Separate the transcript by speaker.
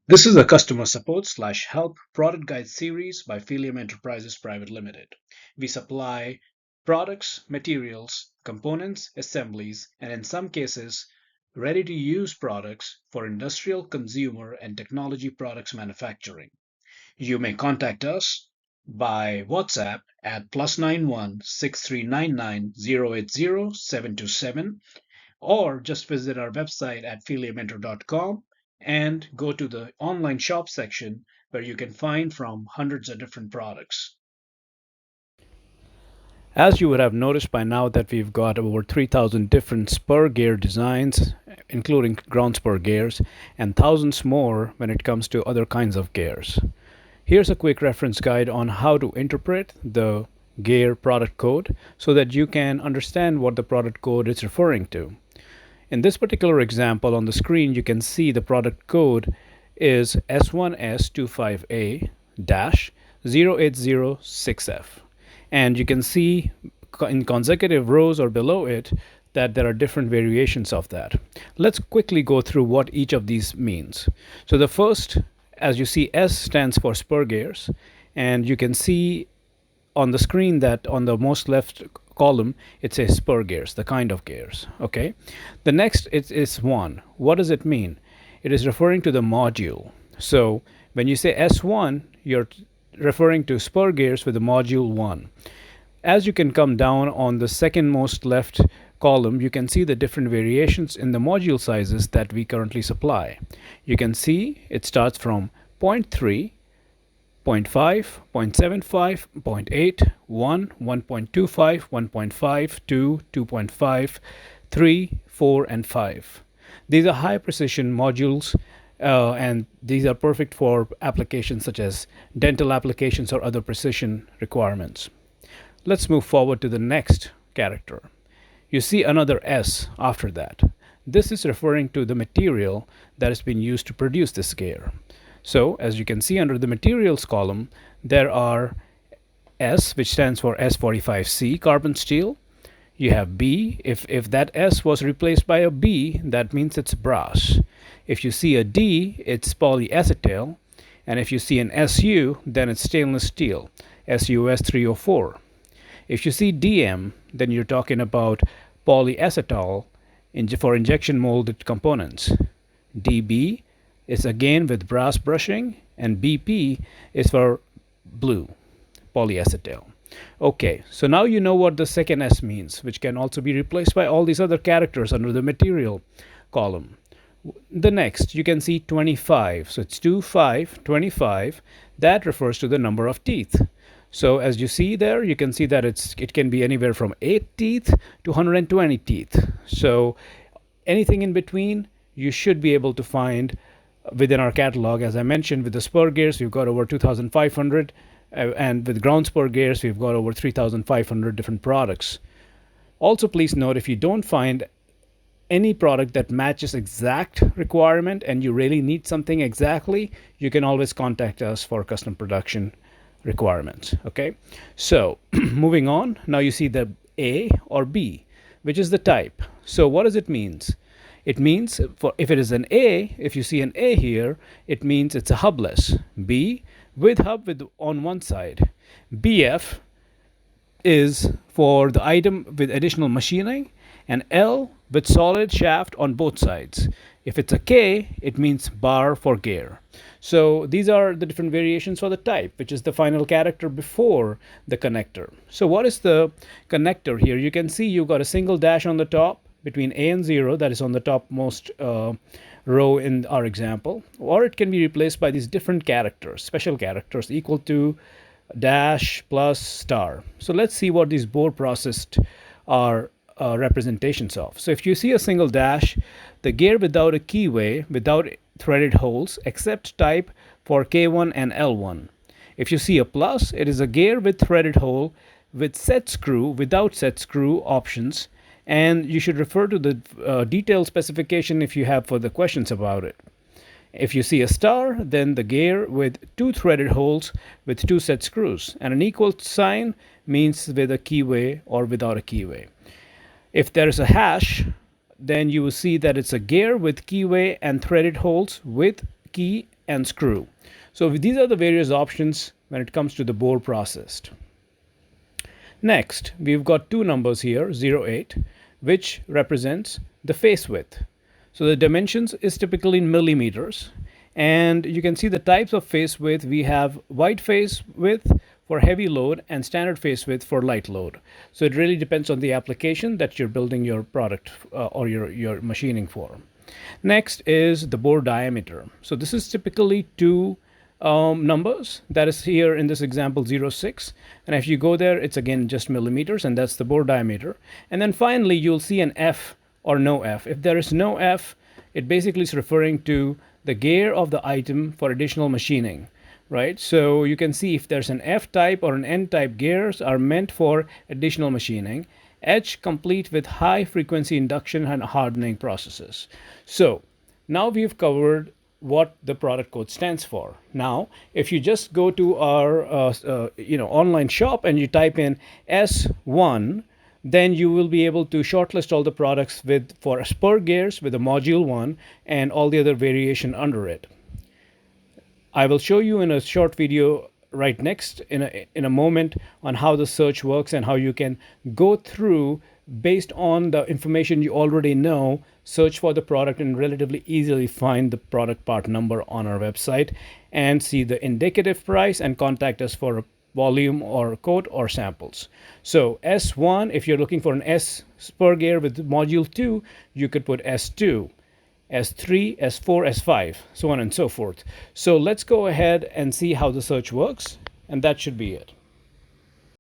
Speaker 1: This is a customer support slash help product guide series by Filium Enterprises Private Limited. We supply products, materials, components, assemblies, and in some cases, ready to use products for industrial, consumer, and technology products manufacturing. You may contact us by WhatsApp at +91 6399 080 727, or just visit our website at filiamentor.com and go to the online shop section where you can find from hundreds of different products.
Speaker 2: As you would have noticed by now that we've got over 3,000 different spur gear designs, including ground spur gears, and thousands more when it comes to other kinds of gears. Here's a quick reference guide on how to interpret the gear product code so that you can understand what the product code is referring to. In this particular example on the screen, you can see the product code is S1S25A-0806F. And you can see in consecutive rows or below it that there are different variations of that. Let's quickly go through what each of these means. So the first, as you see, S stands for spur gears, and you can see on the screen that on the most left column it says spur gears, the kind of gears. Okay, the next is one. What does it mean? It is referring to the module. So when you say S1, you're referring to spur gears with the module 1. As you can come down on the second most left column, you can see the different variations in the module sizes that we currently supply. You can see it starts from zero point 0.3, zero point 0.5, 0.75, 0.8, 1, 1.25, 1.5, 2, 2.5, 3, 4, and 5. These are high precision modules, and these are perfect for applications such as dental applications or other precision requirements. Let's move forward to the next character. You see another S after that. This is referring to the material that has been used to produce this gear. So, as you can see under the materials column, there are S, which stands for S45C carbon steel. You have B. If that S was replaced by a B, that means it's brass. If you see a D, it's polyacetal. And if you see an SU, then it's stainless steel, SUS 304. If you see DM, then you're talking about polyacetal for injection molded components. DB is again with brass brushing, and BP is for blue, polyacetal. Okay, so now you know what the second S means, which can also be replaced by all these other characters under the material column. The next, you can see 25. So it's 2, 5, 25. That refers to the number of teeth. So as you see there, you can see that it can be anywhere from 8 teeth to 120 teeth. So anything in between, you should be able to find within our catalog. As I mentioned, with the spur gears, we've got over 2,500, and with ground spur gears, we've got over 3,500 different products. Also, please note, if you don't find any product that matches exact requirement and you really need something exactly, you can always contact us for custom production requirements. Okay, so moving on, now you see the A or B, which is the type. So what does it means? It means for if it is an A, if you see an A here, it means it's a hubless. B with hub with on one side. BF is for the item with additional machining, and L with solid shaft on both sides. If it's a K, it means bar for gear. So these are the different variations for the type, which is the final character before the connector. So what is the connector here? You can see you've got a single dash on the top between A and 0, that is on the topmost row in our example, or it can be replaced by these different characters, special characters equal to dash plus star. So let's see what these Bohr processed are representations of. So if you see a single dash, the gear without a keyway, without threaded holes, except type for K1 and L1. If you see a plus, it is a gear with threaded hole with set screw, without set screw options, and you should refer to the detailed specification if you have further questions about it. If you see a star, then the gear with two threaded holes with two set screws, and an equal sign means with a keyway or without a keyway. If there is a hash, then you will see that it's a gear with keyway and threaded holes with key and screw. So these are the various options when it comes to the bore processed. Next, we've got two numbers here, 0, 8, which represents the face width. So the dimensions is typically in millimeters. And you can see the types of face width. We have wide face width for heavy load and standard face width for light load. So it really depends on the application that you're building your product or your machining for. Next is the bore diameter. So this is typically two numbers. That is here in this example 0.6. And if you go there, it's again just millimeters, and that's the bore diameter. And then finally, you'll see an F or no F. If there is no F, it basically is referring to the gear of the item for additional machining, right? So you can see if there's an F type or an N type, gears are meant for additional machining. Etch complete with high frequency induction and hardening processes. So now we've covered what the product code stands for. Now, if you just go to our online shop and you type in S1, then you will be able to shortlist all the products for Spur gears with a module 1 and all the other variation under it. I will show you in a short video right next in a moment on how the search works and how you can go through based on the information you already know, search for the product and relatively easily find the product part number on our website and see the indicative price and contact us for a volume or quote or samples. So S1, if you're looking for an S Spur gear with module 2, you could put S2. S3, S4, S5, so on and so forth. So let's go ahead and see how the search works, and that should be it.